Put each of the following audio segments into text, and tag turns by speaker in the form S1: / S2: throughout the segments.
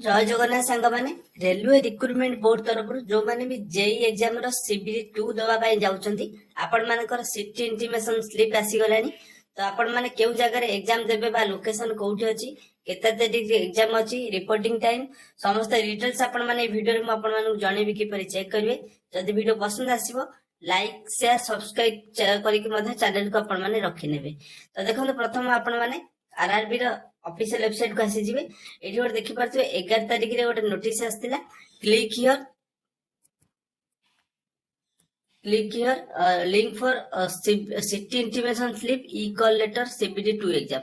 S1: जय जगन्नाथ सांग मैंने रेलवे रिक्रुटमेंट बोर्ड तरफ जो मैंने भी जेई एग्जाम रो सीबीटी 2 दवा जाउछंती आपण मानकर सिटी इंटिमेशन स्लिप आसीगलानी। तो आपण माने केउ जगह एग्जाम देबे बा लोकेशन कोठी अछि, केते तारिख एग्जाम अछि, रिपोर्टिंग टाइम समस्त डिटेल्स आपण माने वीडियो रे म आपण मानू जणेबी कि परि चेक करिवे। जदि वीडियो पसंद आसीबो लाइक शेयर सब्सक्राइब करिक मध्ये चैनल को आपण माने रखि नेबे। तो देखो प्रथम आपण माने आरआरबी रो ऑफिशियल वेबसाइट को आसी जिवे। एठी गोटे देखि पारथुवे 11 तारिख रे गोटे नोटिस आस्तिला, click here link for city intimation slip e call letter CBT 2 exam.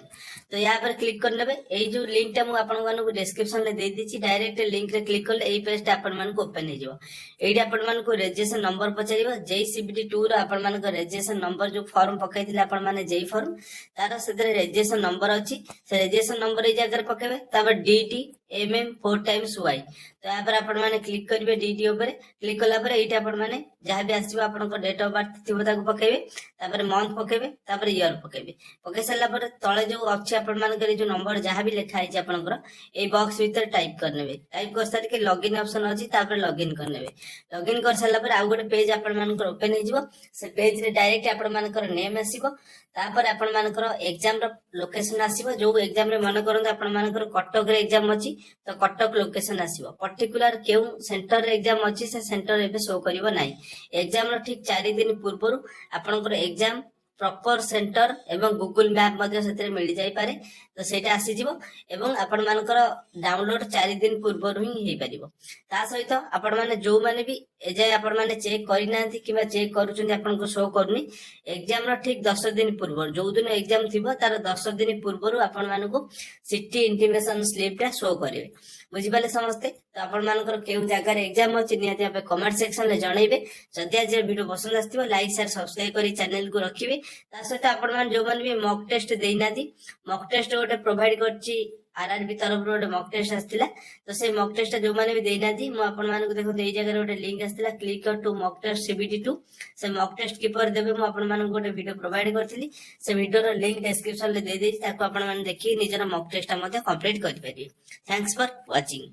S1: तो यहाँ पर क्लिक कर लेबे। एई जो लिंक टा मु आपन मानकु डिस्क्रिप्शन ले दे दीची, डायरेक्ट लिंक रे क्लिक करले एई पेज टा आपन मानकु ओपन हे जिवो। एडी आपन मानकु रजिस्ट्रेशन नंबर पचारिबो। जेई सीबीटी 2 रो आपन मानकु रजिस्ट्रेशन नंबर जो फॉर्म पकाइथिले आपन माने जेई फॉर्म तार सेदरे रजिस्ट्रेशन नंबर अछि, से रजिस्ट्रेशन नंबर ए जगह पकेबे। तापर डीटी एमएम 4 टाइम्स वाई। तो यहाँ पर आपण माने क्लिक करिवे डीटी ऊपर। क्लिक कला पर एटा आपण माने जहाँ भी आसीबो आपन को डेट ऑफ बर्थ थिबो ताको पकेबे, तापर मंथ पकेबे, तापर ईयर पकेबे। पके सला पर तळे जो अछि आपण मान करे जो नंबर जहाँ भी लिखा है आपनकर ए बॉक्स भीतर टाइप करनेबे। टाइप कर सारी के लॉगिन ऑप्शन अछि, तापर लॉगिन करनेबे। लॉगिन कर साला पर आउ गोटे पेज आपण मानकर ओपन हे जिवो। से पेज रे डायरेक्ट आपण मानकर नेम आसीबो, तापर आपण मानकर एग्जाम रो लोकेशन आसीबो। जो एग्जाम रे मन करन आपण मानकर कटक रे एग्जाम अछि तो कटक लोकेशन आसीबो। पर्टिकुलर केउ सेंटर रे एग्जाम अछि से सेंटर एबे शो करिवो नाही। एग्जाम रो ठीक 4 दिन पूर्वरु आपनकर एग्जाम प्रॉपर सेंटर एवं गूगल मैप मध्ये सेते मिल जाई पारे। तो सेटा आसी जिवो एवं आपण मानकर डाउनलोड 4 दिन पूर्वरु ही हे परिबो। ता सहित आपण माने जो माने भी एजाय आपण माने चेक करि नांती किबा चेक करूछन आपण को शो करनी, एग्जाम रो ठीक 10 दिन पूर्व जो दिन एग्जाम थिबो तार 10 दिन पूर्वरु आपण मानकु सिटी इंटिमेशन स्लिप टा शो करिवे। बुझि पाले समस्ते। तो आपण मानकर केउ जगह एग्जाम अछि नियाते आपे कमेंट सेक्शन ले जणैबे। जदि आज वीडियो पसंद आस्तिबो लाइक शेयर सब्सक्राइब करी चैनल को रखिबे। ता सहित आपण मान जो मान भी मॉक टेस्ट देइनादी, मॉक टेस्ट गोटे प्रोवाइड करछि आरआरबी तरफ गोटे मॉक टेस्ट आस्तिला। तो से मॉक टेस्ट जो माने भी देइनादी मु आपण मानकु देखो एई जगह गोटे लिंक आस्तिला, click to mock test CBT 2। से मॉक टेस्ट किपर देबे मु आपण मानकु गोटे वीडियो प्रोवाइड करथिली। से वीडियो रो लिंक डिस्क्रिप्शन ले दे देछि, ताको आपण माने देखि निजर मॉक टेस्ट मध्ये कंप्लीट करि परिबे। Thanks for watching.